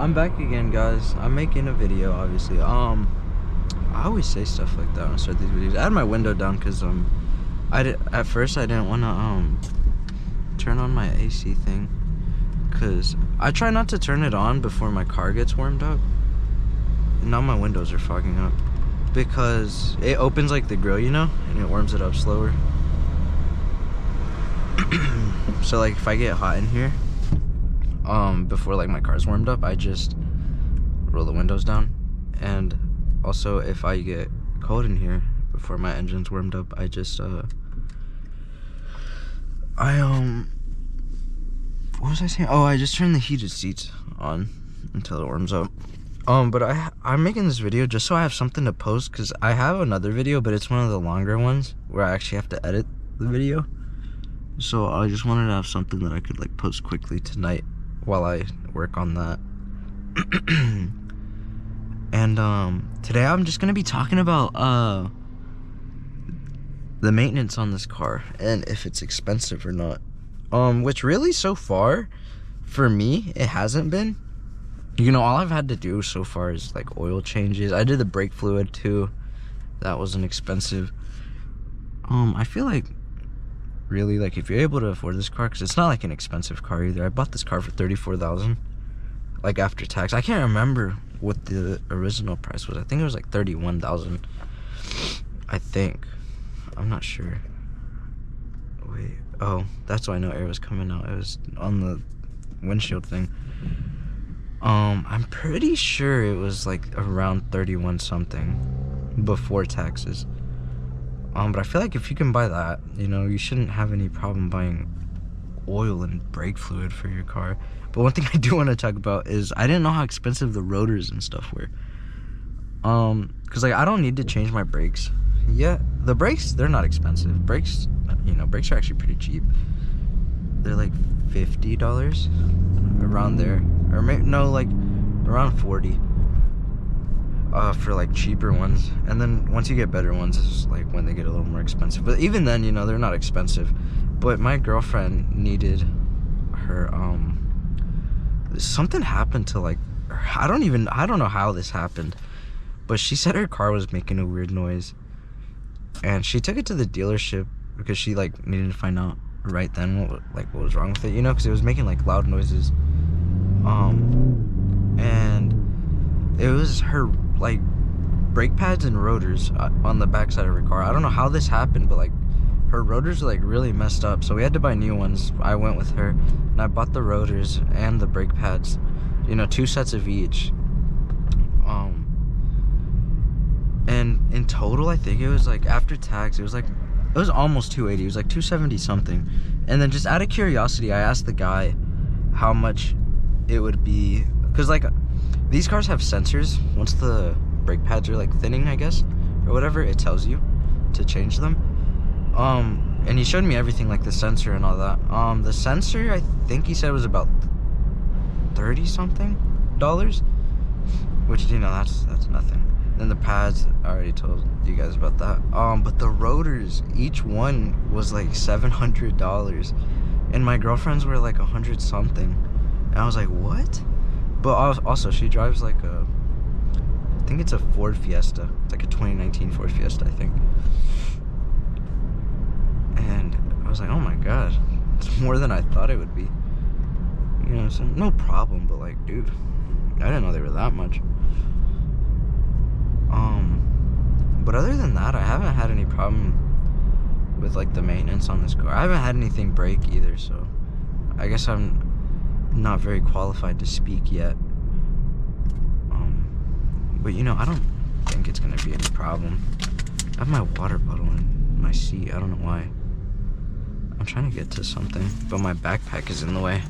I'm back again, guys. I'm making a video, obviously. I always say stuff like that when I start these videos. I had my window down because at first I didn't want to turn on my AC thing, because I try not to turn it on before my car gets warmed up. And now my windows are fogging up because it opens like the grill, you know, and it warms it up slower. So like if I get hot in here, before like my car's warmed up, I just roll the windows down. And also if I get cold in here before my engine's warmed up, I just what was I saying? Oh, I just turn the heated seats on until it warms up. But I'm making this video just so I have something to post, because I have another video, but it's one of the longer ones where I actually have to edit the video. So I just wanted to have something that I could like post quickly tonight while I work on that. And today I'm just gonna be talking about the maintenance on this car and if it's expensive or not. Which really so far for me it hasn't been. You know, all I've had to do so far is like oil changes. I did the brake fluid too. That wasn't expensive. I feel like really, like, if you're able to afford this car, because it's not like an expensive car either. I bought this car for $34,000, like after tax. I can't remember what the original price was. I think it was like $31,000. I think. I'm not sure. Wait. Oh, that's why no air was coming out. It was on the windshield thing. I'm pretty sure it was like around 31 something before taxes. But I feel like if you can buy that, you know, you shouldn't have any problem buying oil and brake fluid for your car. But one thing I do want to talk about is I didn't know how expensive the rotors and stuff were. Because like I don't need to change my brakes yet. The brakes, they're not expensive. Brakes, you know, brakes are actually pretty cheap. They're like $50 around there, or maybe no, like around 40. For like cheaper ones, and then once you get better ones, it's like when they get a little more expensive. But even then, you know, they're not expensive. But my girlfriend needed her something happened to like I don't know how this happened, but she said her car was making a weird noise, and she took it to the dealership because she like needed to find out right then what was wrong with it, you know, because it was making like loud noises. And it was her like brake pads and rotors on the back side of her car. I don't know how this happened, but like her rotors are like really messed up, so we had to buy new ones. I went with her and I bought the rotors and the brake pads, you know, 2 sets of each. And in total I think it was like after tax it was almost 280. It was like 270 something. And then just out of curiosity I asked the guy how much it would be, because like these cars have sensors. Once the brake pads are like thinning, I guess, or whatever, it tells you to change them. And he showed me everything, like the sensor and all that. The sensor, I think he said was about $30 something, which, you know, that's nothing. Then the pads, I already told you guys about that. But the rotors, each one was like $700, and my girlfriend's were like 100 something, and I was like, what? But also, she drives like I think it's a Ford Fiesta. It's like a 2019 Ford Fiesta, I think. And I was like, oh my god, it's more than I thought it would be. You know, so no problem, but like, dude, I didn't know they were that much. But other than that, I haven't had any problem with like the maintenance on this car. I haven't had anything break either, so I guess I'm not very qualified to speak yet. But you know, I don't think it's gonna be any problem. I have my water bottle in my seat. I don't know why. I'm trying to get to something, but my backpack is in the way.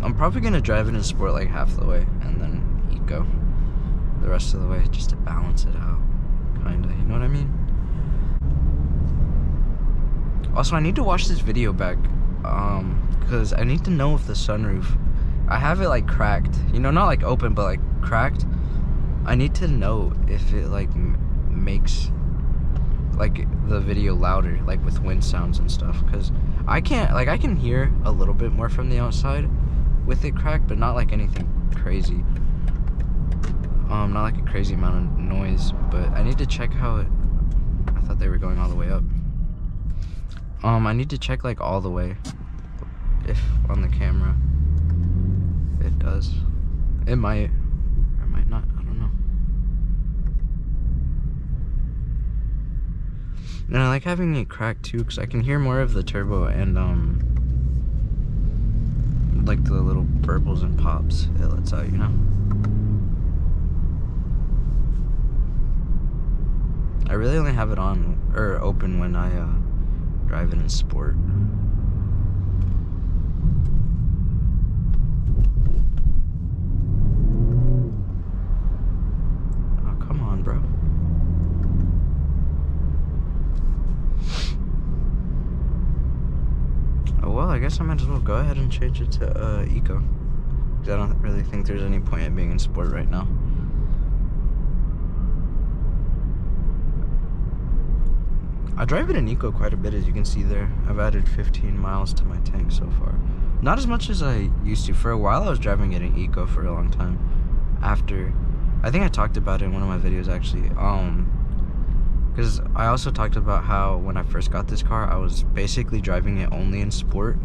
I'm probably gonna drive it in sport like half the way and then eco the rest of the way, just to balance it out, kinda, you know what I mean? Also, I need to watch this video back, because I need to know if the sunroof, I have it like cracked, you know, not like open, but like cracked. I need to know if it like makes like the video louder, like with wind sounds and stuff, because I can hear a little bit more from the outside with it cracked, but not like anything crazy. Not like a crazy amount of noise, but I need to check how it, I thought they were going all the way up. I need to check like all the way, if on the camera it does. It might, or it might not, I don't know. And I like having it cracked too, because I can hear more of the turbo and like the little burbles and pops it lets out, you know? I really only have it on, or open when I drive it in sport. Oh, come on, bro. Oh, well, I guess I might as well go ahead and change it to Eco. Because I don't really think there's any point in being in sport right now. I drive it in Eco quite a bit, as you can see there. I've added 15 miles to my tank so far. Not as much as I used to. For a while, I was driving it in Eco for a long time. After, I think I talked about it in one of my videos, actually. Because I also talked about how when I first got this car, I was basically driving it only in sport.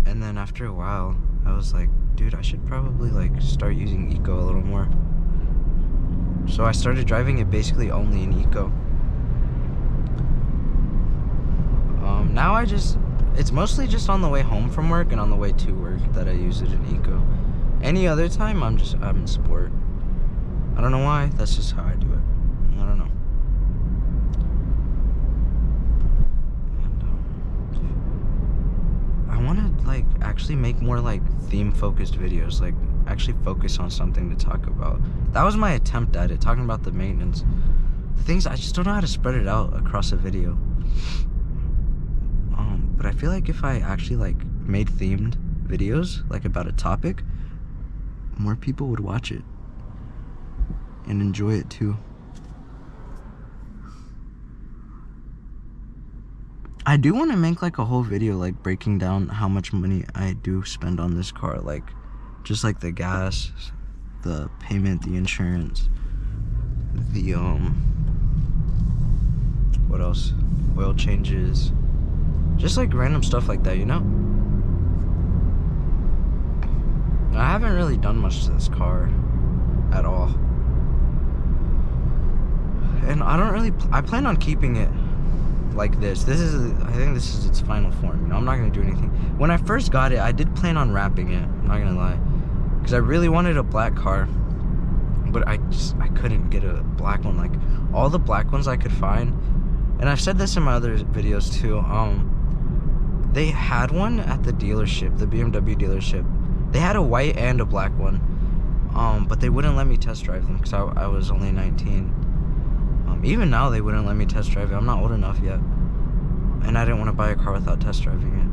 And then after a while, I was like, dude, I should probably like start using Eco a little more. So I started driving it basically only in Eco. Now it's mostly just on the way home from work and on the way to work that I use it in Eco. Any other time, I'm in sport. I don't know why, that's just how I do it. I don't know. And, I want to like actually make more like theme-focused videos, like actually focus on something to talk about. That was my attempt at it, talking about the maintenance. The things, I just don't know how to spread it out across a video. But I feel like if I actually like made themed videos like about a topic, more people would watch it and enjoy it too. I do want to make like a whole video like breaking down how much money I do spend on this car, like just like the gas, the payment, the insurance, the what else, oil changes, just like random stuff like that, you know? I haven't really done much to this car at all. And I plan on keeping it like this. I think this is its final form, you know? I'm not gonna do anything. When I first got it, I did plan on wrapping it, I'm not gonna lie. Because I really wanted a black car, but I couldn't get a black one. Like, all the black ones I could find, and I've said this in my other videos too, they had one at the dealership, the BMW dealership. They had a white and a black one, but they wouldn't let me test drive them because I was only 19. Even now, they wouldn't let me test drive it. I'm not old enough yet, and I didn't want to buy a car without test driving it.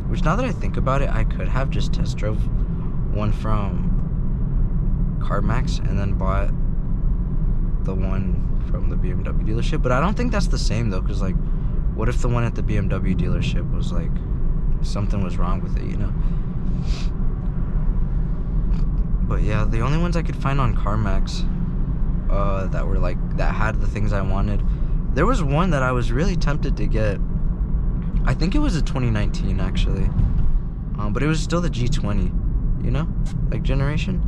Which, now that I think about it, I could have just test drove one from CarMax and then bought the one from the BMW dealership. But I don't think that's the same though, because like, what if the one at the BMW dealership was like, something was wrong with it, you know? But yeah, the only ones I could find on CarMax that were like, that had the things I wanted. There was one that I was really tempted to get. I think it was a 2019 actually, but it was still the G20, you know, like generation,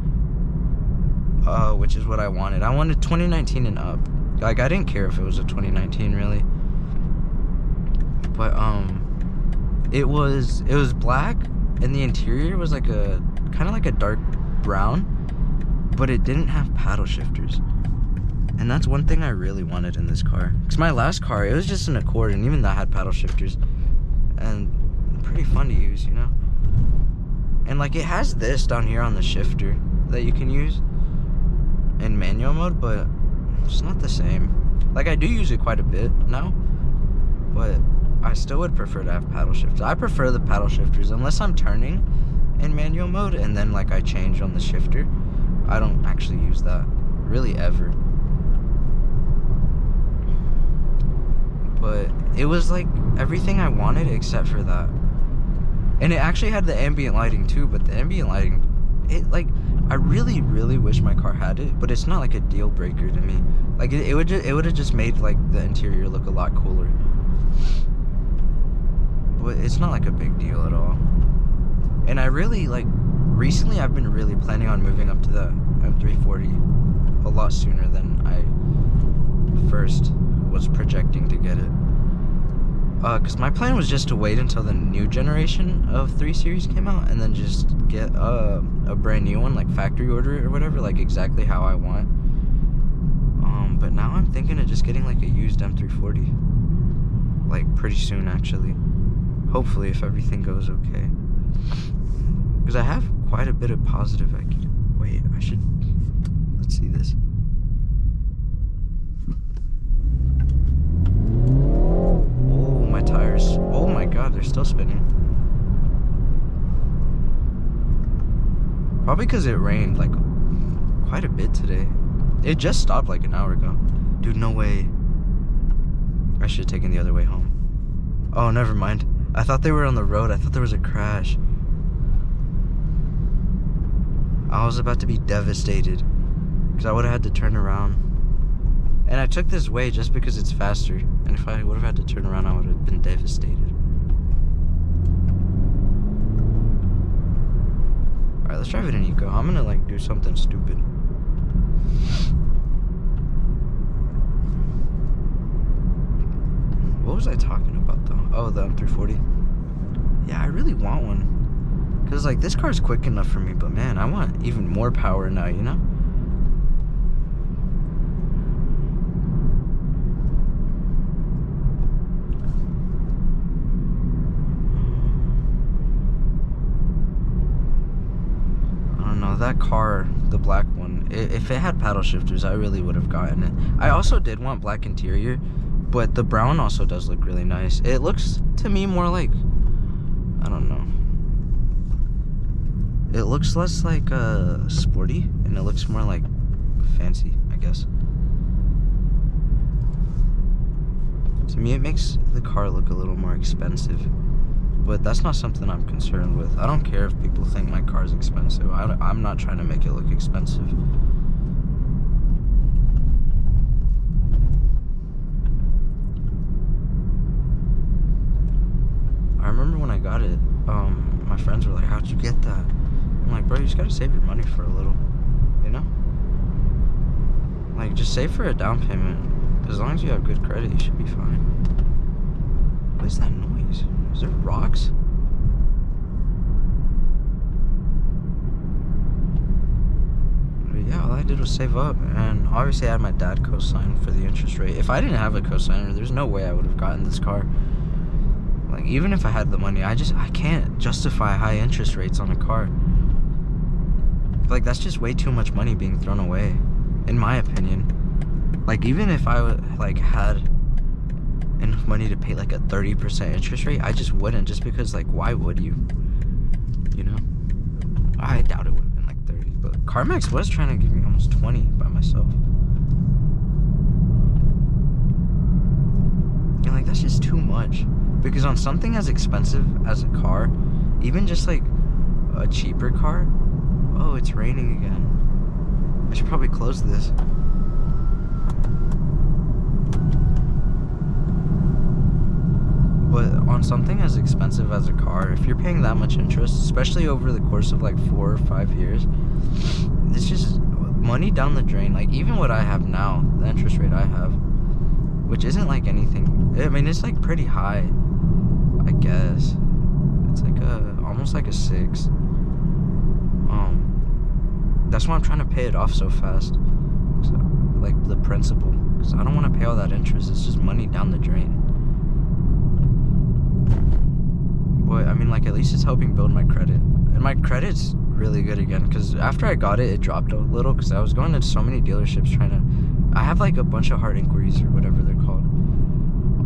which is what I wanted. I wanted 2019 and up. Like, I didn't care if it was a 2019 really, but it was black, and the interior was like a kind of like a dark brown, but it didn't have paddle shifters. And that's one thing I really wanted in this car. Because my last car, it was just an Accord, and even that had paddle shifters. And pretty fun to use, you know? And like, it has this down here on the shifter that you can use in manual mode, but it's not the same. Like, I do use it quite a bit now, but I still would prefer to have paddle shifters. I prefer the paddle shifters, unless I'm turning in manual mode, and then like I change on the shifter. I don't actually use that really ever. But it was like everything I wanted except for that. And it actually had the ambient lighting too, but the ambient lighting, it like, I really, really wish my car had it, but it's not like a deal breaker to me. Like it would have just made like the interior look a lot cooler. But it's not like a big deal at all. And I really like, recently I've been really planning on moving up to the M340 a lot sooner than I first was projecting to get it. Because my plan was just to wait until the new generation of 3 Series came out and then just get a brand new one, like factory order or whatever, like exactly how I want. But now I'm thinking of just getting like a used M340, like pretty soon actually. Hopefully, if everything goes okay. Because I have quite a bit of positive IQ. Wait, I should, let's see this. My tires, oh my god, they're still spinning. Probably because it rained like quite a bit today. It just stopped like an hour ago. Dude, no way. I should have taken the other way home. Oh, never mind. I thought they were on the road. I thought there was a crash. I was about to be devastated because I would have had to turn around. And I took this way just because it's faster. And if I would have had to turn around, I would have been devastated. Alright, let's drive it in eco. I'm gonna like do something stupid. What was I talking about though? Oh, the M340. Yeah, I really want one. Cause like this car's quick enough for me, but man, I want even more power now, you know? That car, the black one, if it had paddle shifters, I really would have gotten it. I also did want black interior, but the brown also does look really nice. It looks to me more like, I don't know, it looks less like sporty and it looks more like fancy, I guess. To me it makes the car look a little more expensive. But that's not something I'm concerned with. I don't care if people think my car's expensive. I'm not trying to make it look expensive. I remember when I got it, my friends were like, how'd you get that? I'm like, bro, you just gotta save your money for a little, you know? Like, just save for a down payment. As long as you have good credit, you should be fine. What is that noise? Is there rocks? But yeah, all I did was save up, and obviously I had my dad co-sign for the interest rate. If I didn't have a co-signer, there's no way I would have gotten this car. Like, even if I had the money, I can't justify high interest rates on a car. Like, that's just way too much money being thrown away, in my opinion. Like, even if I like had enough money to pay like a 30% interest rate, I just wouldn't, just because like, why would you? You know? I doubt it would have been like 30, but CarMax was trying to give me almost 20 by myself. And like, that's just too much. Because on something as expensive as a car, even just like a cheaper car, oh, it's raining again. I should probably close this. But on something as expensive as a car, if you're paying that much interest, especially over the course of like 4 or 5 years, it's just money down the drain. Like, even what I have now, the interest rate I have, which isn't like anything, I mean, it's like pretty high, I guess. It's like almost like a 6. That's why I'm trying to pay it off so fast. So, like the principal, because I don't want to pay all that interest. It's just money down the drain. But I mean, like, at least it's helping build my credit, and my credit's really good again. Because after I got it, it dropped a little. Because I was going to so many dealerships trying to. I have like a bunch of hard inquiries or whatever they're called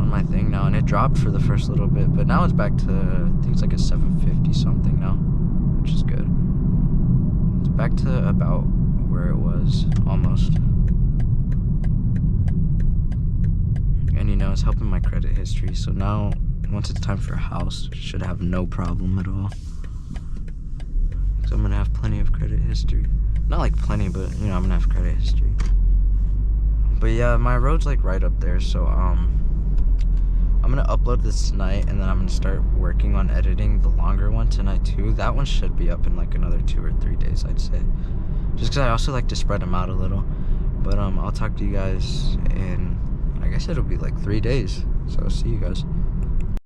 on my thing now, and it dropped for the first little bit. But now it's back to, I think it's like a 750 something now, which is good. It's back to about where it was, almost. And you know, it's helping my credit history. So now, once it's time for a house, I should have no problem at all. So I'm gonna have plenty of credit history. Not like plenty, but you know, I'm gonna have credit history. But yeah, my road's like right up there, so I'm gonna upload this tonight, and then I'm gonna start working on editing the longer one tonight too. That one should be up in like another 2 or 3 days, I'd say. Just because I also like to spread them out a little. But I'll talk to you guys in, I guess it'll be like 3 days. So see you guys.